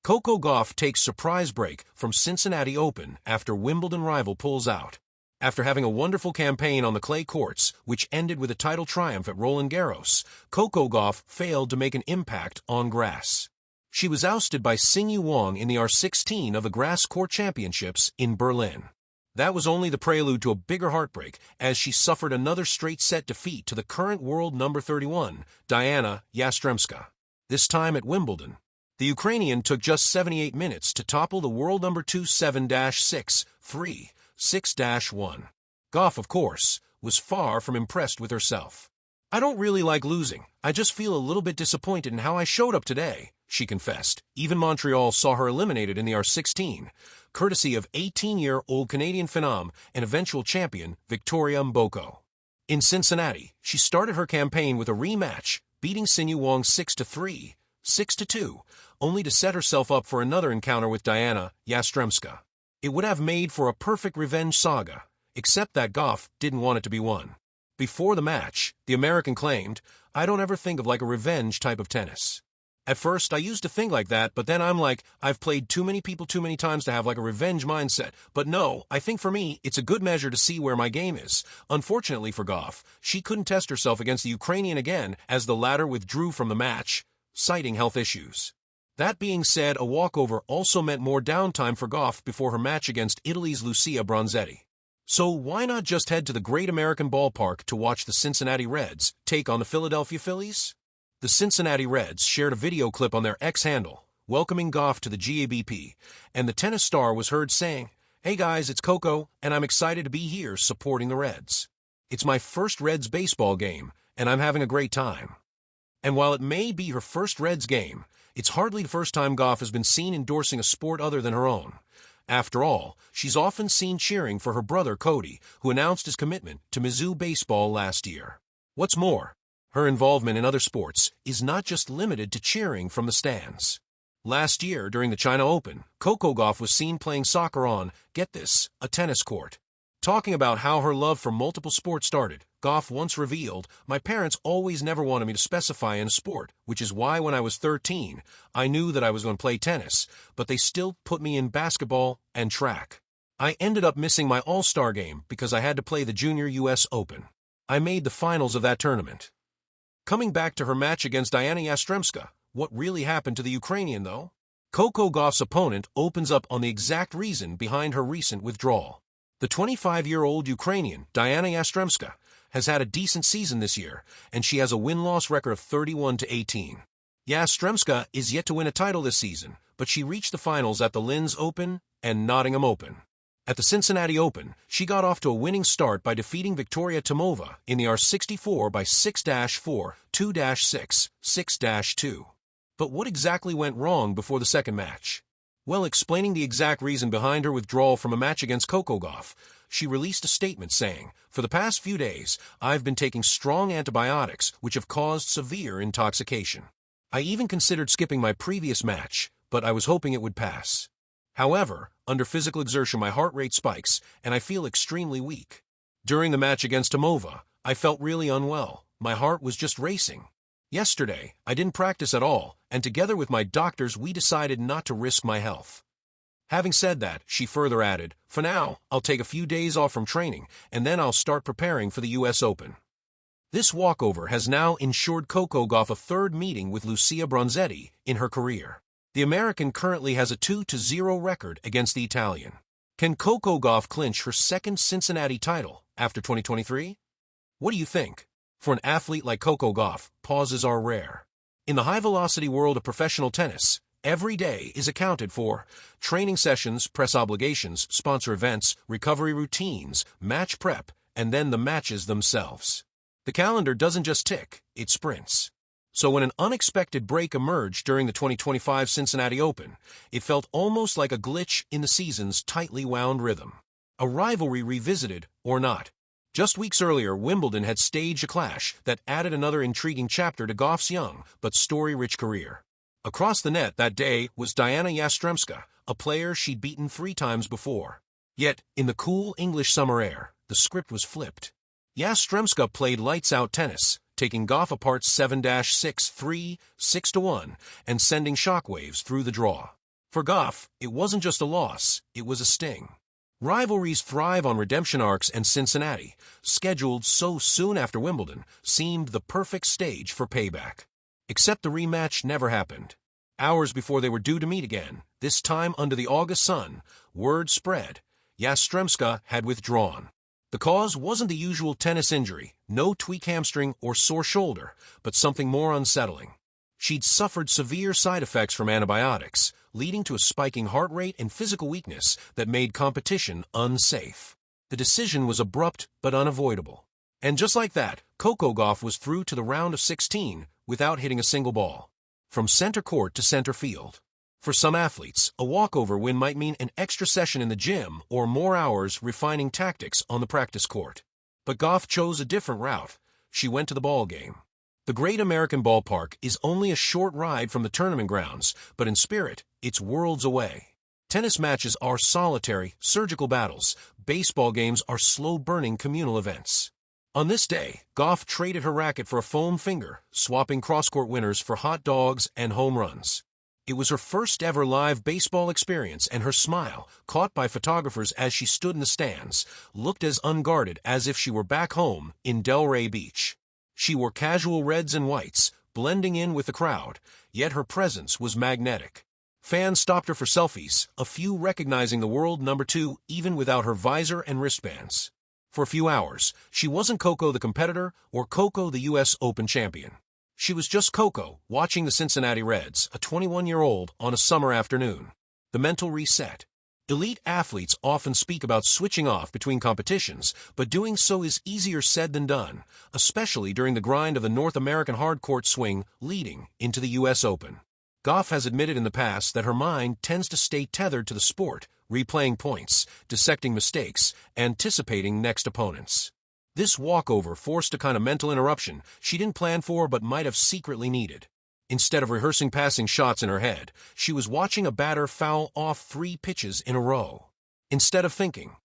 Coco Gauff takes surprise break from Cincinnati Open after Wimbledon rival pulls out. After having a wonderful campaign on the clay courts, which ended with a title triumph at Roland Garros, Coco Gauff failed to make an impact on grass. She was ousted by Xingyu Wang in the R16 of the Grass Court Championships in Berlin. That was only the prelude to a bigger heartbreak, as she suffered another straight-set defeat to the current world number 31, Diana Yastremska. This time at Wimbledon. The Ukrainian took just 78 minutes to topple the world number 2 7-6, 3, 6-1. Gauff, of course, was far from impressed with herself. "I don't really like losing. I just feel a little bit disappointed in how I showed up today," she confessed. Even Montreal saw her eliminated in the R16, courtesy of 18-year-old Canadian phenom and eventual champion Victoria Mboko. In Cincinnati, she started her campaign with a rematch, beating Xingyu Wang 6-3, 6-2, only to set herself up for another encounter with Diana Yastremska. It would have made for a perfect revenge saga, except that Gauff didn't want it to be one. Before the match, the American claimed, "I don't ever think of like a revenge type of tennis. At first, I used to think like that, but then I'm like, I've played too many people too many times to have like a revenge mindset. But no, I think for me, it's a good measure to see where my game is." Unfortunately for Gauff, she couldn't test herself against the Ukrainian again as the latter withdrew from the match, citing health issues. That being said, a walkover also meant more downtime for Gauff before her match against Italy's Lucia Bronzetti. So why not just head to the Great American Ballpark to watch the Cincinnati Reds take on the Philadelphia Phillies? The Cincinnati Reds shared a video clip on their X handle, welcoming Gauff to the GABP, and the tennis star was heard saying, "Hey guys, it's Coco, and I'm excited to be here supporting the Reds. It's my first Reds baseball game, and I'm having a great time." And while it may be her first Reds game, it's hardly the first time Gauff has been seen endorsing a sport other than her own. After all, she's often seen cheering for her brother Cody, who announced his commitment to Mizzou baseball last year. What's more, her involvement in other sports is not just limited to cheering from the stands. Last year, during the China Open, Coco Gauff was seen playing soccer on, get this, a tennis court. Talking about how her love for multiple sports started, Gauff once revealed, "My parents always never wanted me to specify in a sport, which is why when I was 13, I knew that I was going to play tennis, but they still put me in basketball and track. I ended up missing my All-Star game because I had to play the Junior U.S. Open. I made the finals of that tournament." Coming back to her match against Diana Yastremska, what really happened to the Ukrainian, though? Coco Gauff's opponent opens up on the exact reason behind her recent withdrawal. The 25-year-old Ukrainian, Diana Yastremska, has had a decent season this year, and she has a win-loss record of 31-18. Yastremska is yet to win a title this season, but she reached the finals at the Linz Open and Nottingham Open. At the Cincinnati Open, she got off to a winning start by defeating Victoria Tomova in the R64 by 6-4, 2-6, 6-2. But what exactly went wrong before the second match? Well, explaining the exact reason behind her withdrawal from a match against Coco Gauff, she released a statement saying, "For the past few days, I've been taking strong antibiotics which have caused severe intoxication. I even considered skipping my previous match, but I was hoping it would pass. However, under physical exertion my heart rate spikes and I feel extremely weak. During the match against Tomova, I felt really unwell. My heart was just racing. Yesterday, I didn't practice at all, and together with my doctors we decided not to risk my health." Having said that, she further added, "For now, I'll take a few days off from training, and then I'll start preparing for the U.S. Open." This walkover has now ensured Coco Gauff a third meeting with Lucia Bronzetti in her career. The American currently has a 2-0 record against the Italian. Can Coco Gauff clinch her second Cincinnati title after 2023? What do you think? For an athlete like Coco Gauff, pauses are rare. In the high-velocity world of professional tennis, every day is accounted for. Training sessions, press obligations, sponsor events, recovery routines, match prep, and then the matches themselves. The calendar doesn't just tick, it sprints. So when an unexpected break emerged during the 2025 Cincinnati Open, it felt almost like a glitch in the season's tightly wound rhythm. A rivalry revisited, or not. Just weeks earlier, Wimbledon had staged a clash that added another intriguing chapter to Gauff's young but story-rich career. Across the net that day was Diana Yastremska, a player she'd beaten 3 times before. Yet, in the cool English summer air, the script was flipped. Yastremska played lights-out tennis, taking Gauff apart 7-6, 3, 6-1, and sending Shockwaves through the draw. For Gauff, it wasn't just a loss, it was a sting. Rivalries thrive on redemption arcs, and Cincinnati, scheduled so soon after Wimbledon, seemed the perfect stage for payback. Except the rematch never happened. Hours before they were due to meet again, this time under the August sun, word spread: Yastremska had withdrawn. The cause wasn't the usual tennis injury, no tweaked hamstring or sore shoulder, but something more unsettling. She'd suffered severe side effects from antibiotics, leading to a spiking heart rate and physical weakness that made competition unsafe. The decision was abrupt but unavoidable. And just like that, Coco Gauff was through to the round of 16 without hitting a single ball. From center court to center field. For some athletes, a walkover win might mean an extra session in the gym or more hours refining tactics on the practice court. But Gauff chose a different route. She went to the ball game. The Great American Ballpark is only a short ride from the tournament grounds, but in spirit, it's worlds away. Tennis matches are solitary, surgical battles. Baseball games are slow-burning communal events. On this day, Gauff traded her racket for a foam finger, swapping cross-court winners for hot dogs and home runs. It was her first ever live baseball experience, and her smile, caught by photographers as she stood in the stands, looked as unguarded as if she were back home in Delray Beach. She wore casual reds and whites, blending in with the crowd, yet her presence was magnetic. Fans stopped her for selfies, a few recognizing the world number 2 even without her visor and wristbands. For a few hours, she wasn't Coco the competitor or Coco the U.S. Open champion. She was just Coco, watching the Cincinnati Reds, a 21-year-old, on a summer afternoon. The mental reset. Elite athletes often speak about switching off between competitions, but doing so is easier said than done, especially during the grind of the North American hardcourt swing leading into the U.S. Open. Gauff has admitted in the past that her mind tends to stay tethered to the sport, replaying points, dissecting mistakes, anticipating next opponents. This walkover forced a kind of mental interruption she didn't plan for but might have secretly needed. Instead of rehearsing passing shots in her head, she was watching a batter foul off 3 pitches in a row. Instead of thinking,